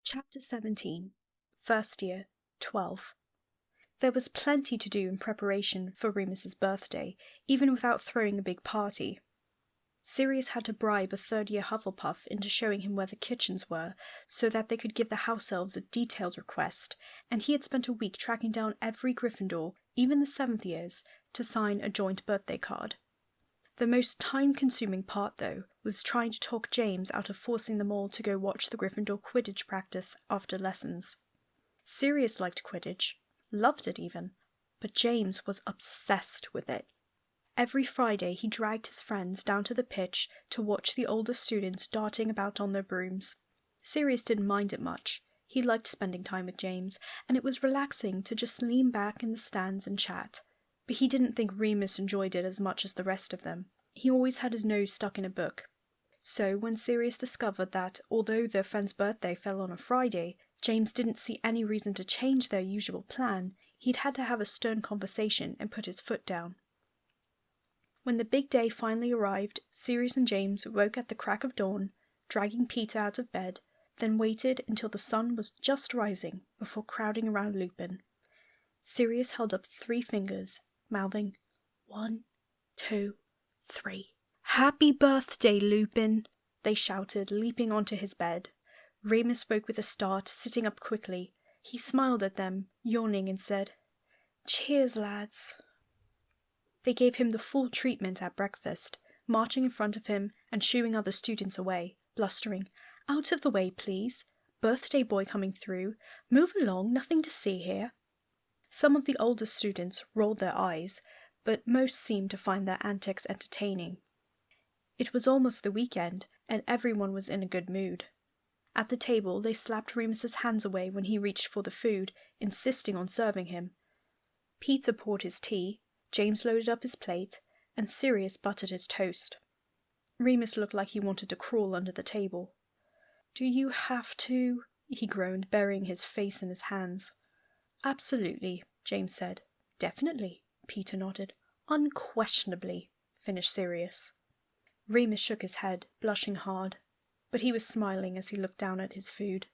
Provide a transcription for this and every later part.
Chapter 17. First Year, 12. There was plenty to do in preparation for Remus's birthday, even without throwing a big party. Sirius had to bribe a third-year Hufflepuff into showing him where the kitchens were, so that they could give the house elves a detailed request, and he had spent a week tracking down every Gryffindor, even the 7th years, to sign a joint birthday card. The most time-consuming part, though, was trying to talk James out of forcing them all to go watch the Gryffindor Quidditch practice after lessons. Sirius liked Quidditch, loved it even, but James was obsessed with it. Every Friday he dragged his friends down to the pitch to watch the older students darting about on their brooms. Sirius didn't mind it much. He liked spending time with James, and it was relaxing to just lean back in the stands and chat. But he didn't think Remus enjoyed it as much as the rest of them. He always had his nose stuck in a book. So when Sirius discovered that, although their friend's birthday fell on a Friday, James didn't see any reason to change their usual plan, he'd had to have a stern conversation and put his foot down. When the big day finally arrived, Sirius and James woke at the crack of dawn, dragging Peter out of bed, then waited until the sun was just rising before crowding around Lupin. Sirius held up 3 fingers, mouthing, 1, 2, 3. "Happy birthday, Lupin!" they shouted, leaping onto his bed. Remus woke with a start, sitting up quickly. He smiled at them, yawning, and said, "Cheers, lads." They gave him the full treatment at breakfast, marching in front of him and shooing other students away, blustering, "Out of the way, please. Birthday boy coming through. Move along, nothing to see here." Some of the older students rolled their eyes, but most seemed to find their antics entertaining. It was almost the weekend, and everyone was in a good mood. At the table they slapped Remus's hands away when he reached for the food, insisting on serving him. Peter poured his tea, James loaded up his plate, and Sirius buttered his toast. Remus looked like he wanted to crawl under the table. "Do you have to?" he groaned, burying his face in his hands. "Absolutely," James said. "Definitely," Peter nodded. "Unquestionably," finished Sirius. Remus shook his head, blushing hard, but he was smiling as he looked down at his food.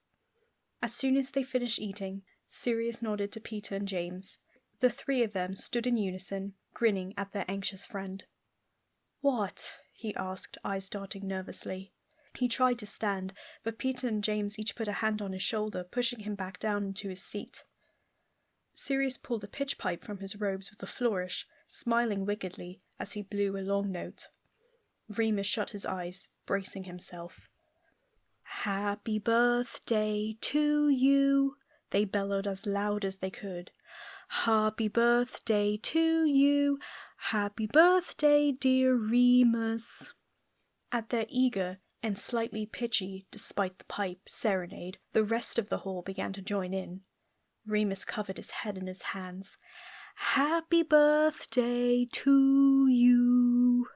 As soon as they finished eating, Sirius nodded to Peter and James. The 3 of them stood in unison, grinning at their anxious friend. "What?" he asked, eyes darting nervously. He tried to stand, but Peter and James each put a hand on his shoulder, pushing him back down into his seat. Sirius pulled a pitch pipe from his robes with a flourish, smiling wickedly as he blew a long note. Remus shut his eyes, bracing himself. "Happy birthday to you," they bellowed as loud as they could. "Happy birthday to you. Happy birthday, dear Remus." At their eager and slightly pitchy, despite the pipe, serenade, the rest of the hall began to join in. Remus covered his head in his hands. "Happy birthday to you."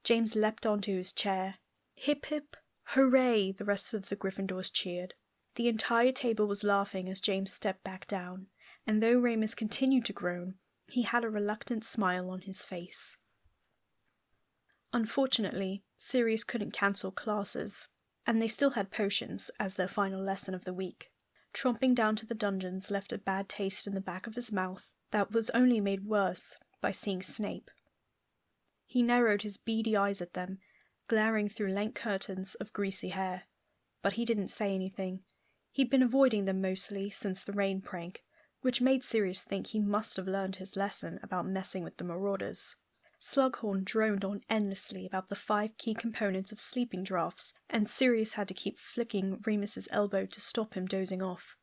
James leapt onto his chair. "Hip, hip, hooray!" the rest of the Gryffindors cheered. The entire table was laughing as James stepped back down, and though Remus continued to groan, he had a reluctant smile on his face. Unfortunately, Sirius couldn't cancel classes, and they still had potions as their final lesson of the week. Tromping down to the dungeons left a bad taste in the back of his mouth that was only made worse by seeing Snape. He narrowed his beady eyes at them, glaring through lank curtains of greasy hair. But he didn't say anything. He'd been avoiding them mostly since the rain prank, which made Sirius think he must have learned his lesson about messing with the marauders. Slughorn droned on endlessly about the 5 key components of sleeping draughts, and Sirius had to keep flicking Remus's elbow to stop him dozing off.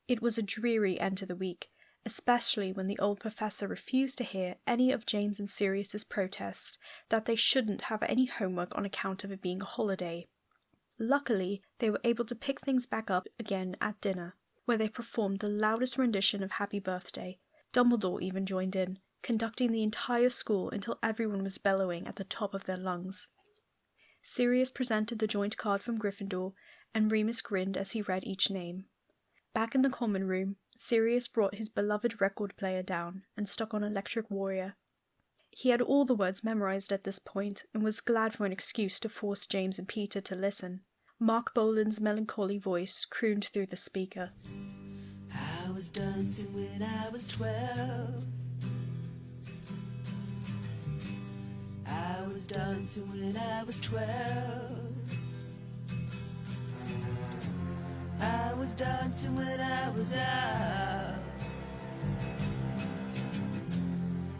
It was a dreary end to the week, especially when the old professor refused to hear any of James and Sirius's protests that they shouldn't have any homework on account of it being a holiday. Luckily, they were able to pick things back up again at dinner, where they performed the loudest rendition of Happy Birthday. Dumbledore even joined in, conducting the entire school until everyone was bellowing at the top of their lungs. Sirius presented the joint card from Gryffindor, and Remus grinned as he read each name. Back in the common room, Sirius brought his beloved record player down and stuck on Electric Warrior. He had all the words memorized at this point and was glad for an excuse to force James and Peter to listen. Mark Bolan's melancholy voice crooned through the speaker. I was dancing when I was 12. I was dancing when I was 12. I was dancing when I was out.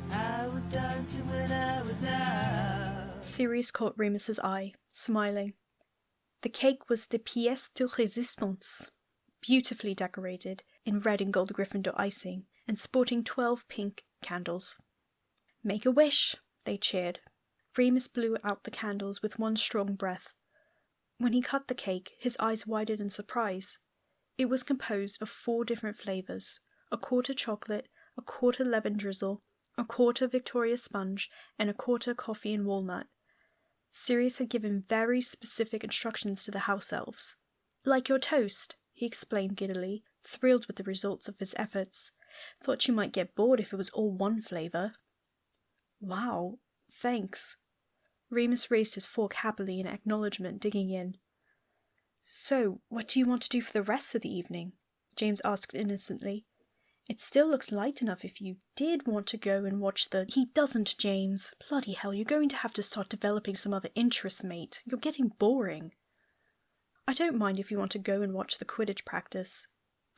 I was dancing when I was out. Sirius caught Remus's eye, smiling. The cake was the pièce de résistance, beautifully decorated in red and gold Gryffindor icing, and sporting 12 pink candles. "Make a wish," they cheered. Remus blew out the candles with one strong breath. When he cut the cake, his eyes widened in surprise. It was composed of 4 different flavors: a quarter chocolate, a quarter lemon drizzle, a quarter Victoria sponge, and a quarter coffee and walnut. Sirius had given very specific instructions to the house elves. "Like your toast," he explained giddily, thrilled with the results of his efforts. "Thought you might get bored if it was all one flavor." "Wow, thanks." Remus raised his fork happily in acknowledgement, digging in. "So, what do you want to do for the rest of the evening?" James asked innocently. "It still looks light enough if you did want to go and watch the—" "He doesn't, James. Bloody hell, you're going to have to start developing some other interests, mate. You're getting boring." "I don't mind if you want to go and watch the Quidditch practice,"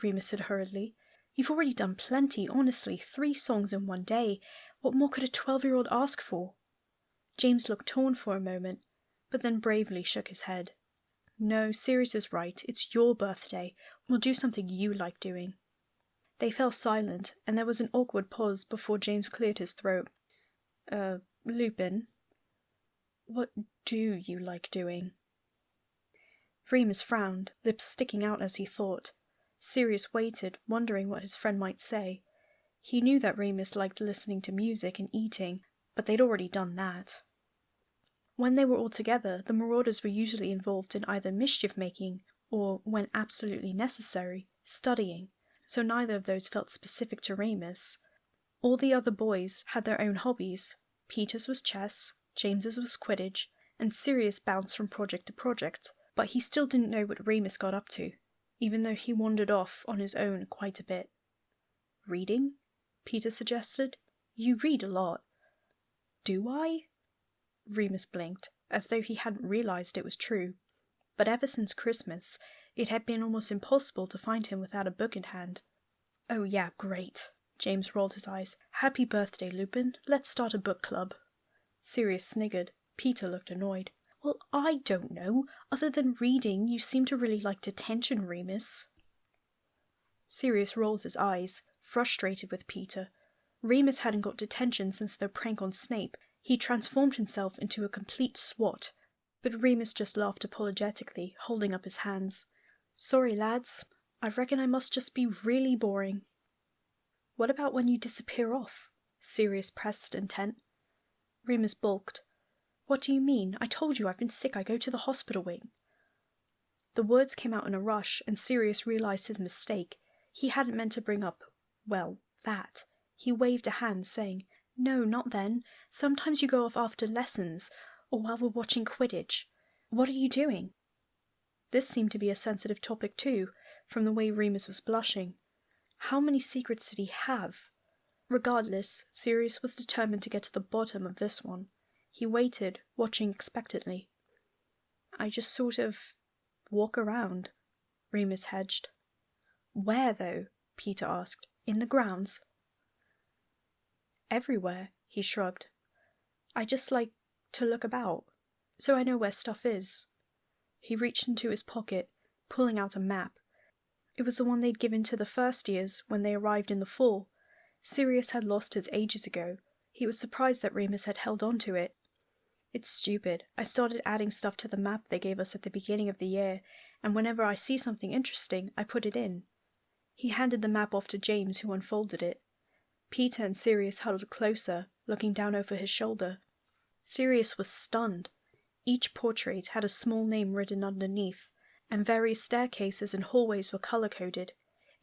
Remus said hurriedly. "You've already done plenty, honestly. 3 songs in one day. What more could a 12-year-old ask for?" James looked torn for a moment, but then bravely shook his head. "No, Sirius is right. It's your birthday. We'll do something you like doing." They fell silent, and there was an awkward pause before James cleared his throat. Lupin, what do you like doing?" Remus frowned, lips sticking out as he thought. Sirius waited, wondering what his friend might say. He knew that Remus liked listening to music and eating, but they'd already done that. When they were all together, the Marauders were usually involved in either mischief-making or, when absolutely necessary, studying, so neither of those felt specific to Remus. All the other boys had their own hobbies. Peter's was chess, James's was Quidditch, and Sirius bounced from project to project, but he still didn't know what Remus got up to, even though he wandered off on his own quite a bit. "Reading?" Peter suggested. "You read a lot." "Do I?" Remus blinked, as though he hadn't realized it was true. But ever since Christmas, it had been almost impossible to find him without a book in hand. "Oh yeah, great." James rolled his eyes. "Happy birthday, Lupin. Let's start a book club." Sirius sniggered. Peter looked annoyed. "Well, I don't know. Other than reading, you seem to really like detention, Remus." Sirius rolled his eyes, frustrated with Peter. Remus hadn't got detention since their prank on Snape. He transformed himself into a complete swot, but Remus just laughed apologetically, holding up his hands. "Sorry, lads. I reckon I must just be really boring." "What about when you disappear off?" Sirius pressed, intent. Remus bulked. "What do you mean? I told you I've been sick. I go to the hospital wing." The words came out in a rush, and Sirius realized his mistake. He hadn't meant to bring up, well, that. He waved a hand, saying, "No, not then. Sometimes you go off after lessons, or while we're watching Quidditch. What are you doing?" This seemed to be a sensitive topic too, from the way Remus was blushing. How many secrets did he have? Regardless, Sirius was determined to get to the bottom of this one. He waited, watching expectantly. "I just sort of walk around," Remus hedged. "Where, though?" Peter asked. "In the grounds?" "Everywhere," he shrugged. "I just like to look about, so I know where stuff is." He reached into his pocket, pulling out a map. It was the one they'd given to the first years when they arrived in the fall. Sirius had lost his ages ago. He was surprised that Remus had held on to it. "It's stupid. I started adding stuff to the map they gave us at the beginning of the year, and whenever I see something interesting, I put it in." He handed the map off to James, who unfolded it. Peter and Sirius huddled closer, looking down over his shoulder. Sirius was stunned. Each portrait had a small name written underneath, and various staircases and hallways were color-coded.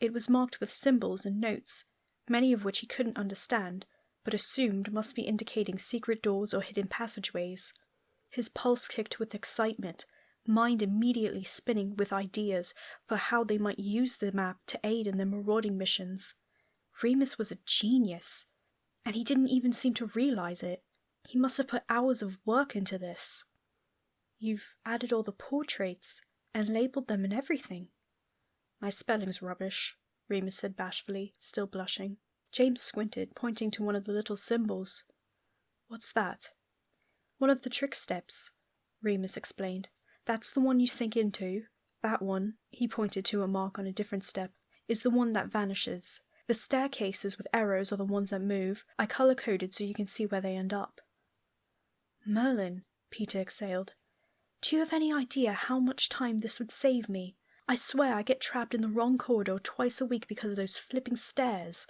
It was marked with symbols and notes, many of which he couldn't understand, but assumed must be indicating secret doors or hidden passageways. His pulse kicked with excitement, mind immediately spinning with ideas for how they might use the map to aid in their marauding missions. Remus was a genius, and he didn't even seem to realize it. He must have put hours of work into this. "You've added all the portraits and labeled them and everything." "My spelling's rubbish," Remus said bashfully, still blushing. James squinted, pointing to one of the little symbols. "What's that?" "One of the trick steps," Remus explained. "That's the one you sink into. That one," he pointed to a mark on a different step, "is the one that vanishes. The staircases with arrows are the ones that move. I color-coded so you can see where they end up." "Merlin," Peter exhaled, "do you have any idea how much time this would save me? I swear I get trapped in the wrong corridor twice a week because of those flipping stairs."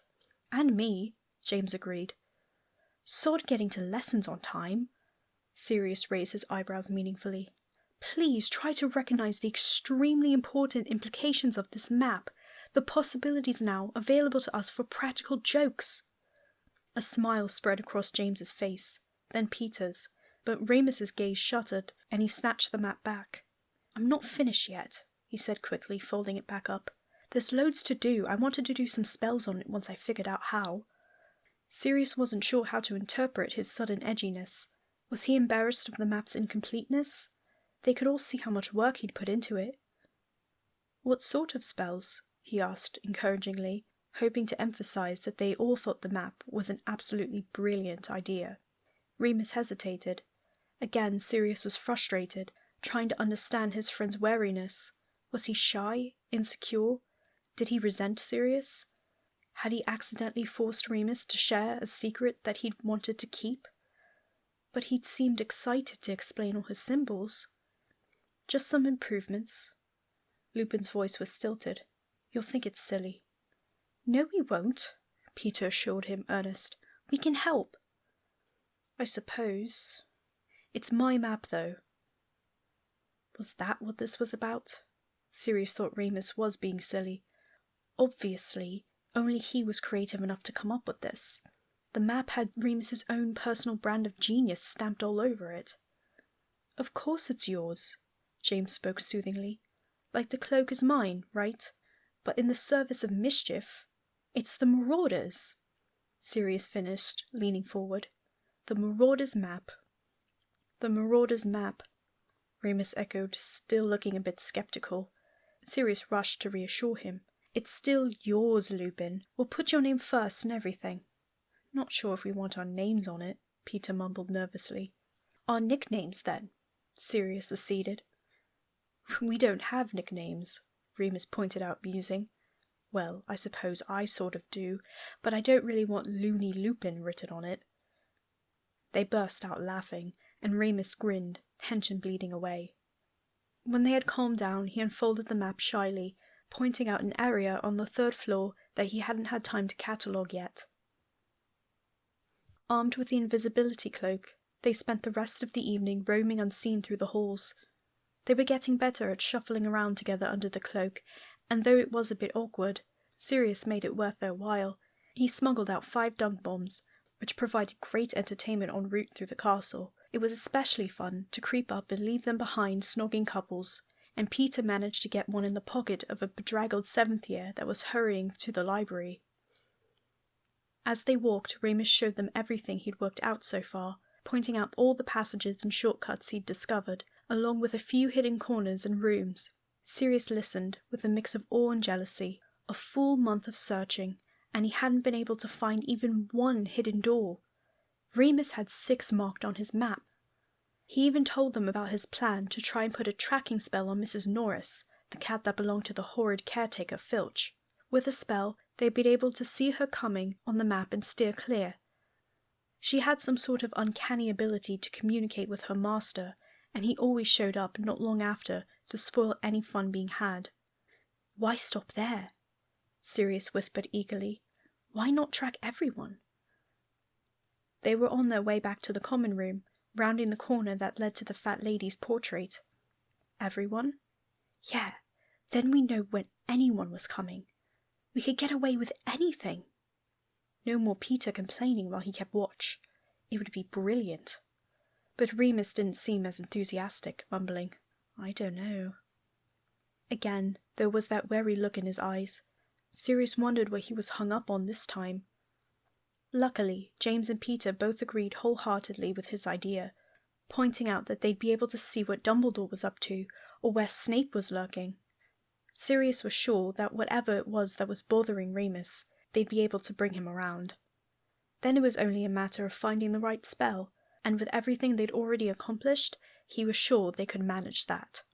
"And me," James agreed. "Sod getting to lessons on time." Sirius raised his eyebrows meaningfully. "Please try to recognize the extremely important implications of this map, the possibilities now available to us for practical jokes." A smile spread across James's face, then Peter's, but Remus's gaze shuttered, and he snatched the map back. "I'm not finished yet," he said quickly, folding it back up. "There's loads to do. I wanted to do some spells on it once I figured out how." Sirius wasn't sure how to interpret his sudden edginess. Was he embarrassed of the map's incompleteness? They could all see how much work he'd put into it. "What sort of spells?" he asked encouragingly, hoping to emphasize that they all thought the map was an absolutely brilliant idea. Remus hesitated. Again Sirius was frustrated, trying to understand his friend's wariness. Was he shy? Insecure? Did he resent Sirius? Had he accidentally forced Remus to share a secret that he'd wanted to keep? But he'd seemed excited to explain all his symbols. "Just some improvements." Lupin's voice was stilted. "You'll think it's silly." "No, we won't," Peter assured him, earnest. "We can help." "I suppose. It's my map, though." Was that what this was about? Sirius thought Remus was being silly. Obviously, only he was creative enough to come up with this. The map had Remus's own personal brand of genius stamped all over it. "Of course it's yours," James spoke soothingly. "Like the cloak is mine, right? But in the service of mischief, it's the Marauders," Sirius finished, leaning forward. "The Marauders' map." "The Marauders' map," Remus echoed, still looking a bit skeptical. Sirius rushed to reassure him. "It's still yours, Lupin. We'll put your name first and everything." "Not sure if we want our names on it," Peter mumbled nervously. "Our nicknames, then," Sirius acceded. "We don't have nicknames," Remus pointed out, musing. "Well, I suppose I sort of do, but I don't really want Loony Lupin written on it." They burst out laughing, and Remus grinned, tension bleeding away. When they had calmed down, he unfolded the map shyly, pointing out an area on the 3rd floor that he hadn't had time to catalogue yet. Armed with the invisibility cloak, they spent the rest of the evening roaming unseen through the halls. They were getting better at shuffling around together under the cloak, and though it was a bit awkward, Sirius made it worth their while. He smuggled out 5 dunk bombs, which provided great entertainment en route through the castle. It was especially fun to creep up and leave them behind snogging couples, and Peter managed to get one in the pocket of a bedraggled 7th year that was hurrying to the library. As they walked, Remus showed them everything he'd worked out so far, pointing out all the passages and shortcuts he'd discovered, along with a few hidden corners and rooms. Sirius listened, with a mix of awe and jealousy. A full month of searching, and he hadn't been able to find even one hidden door. Remus had 6 marked on his map. He even told them about his plan to try and put a tracking spell on Mrs. Norris, the cat that belonged to the horrid caretaker Filch. With a spell, they'd be able to see her coming on the map and steer clear. She had some sort of uncanny ability to communicate with her master, and he always showed up not long after to spoil any fun being had. "Why stop there?" Sirius whispered eagerly. "Why not track everyone?" They were on their way back to the common room, rounding the corner that led to the fat lady's portrait. "Everyone?" "Yeah, then we know when anyone was coming. We could get away with anything. No more Peter complaining while he kept watch. It would be brilliant." But Remus didn't seem as enthusiastic, mumbling, I don't know. Again, there was that wary look in his eyes. Sirius wondered what he was hung up on this time. Luckily, James and Peter both agreed wholeheartedly with his idea, pointing out that they'd be able to see what Dumbledore was up to, or where Snape was lurking. Sirius was sure that whatever it was that was bothering Remus, they'd be able to bring him around. Then it was only a matter of finding the right spell, and with everything they'd already accomplished, he was sure they could manage that.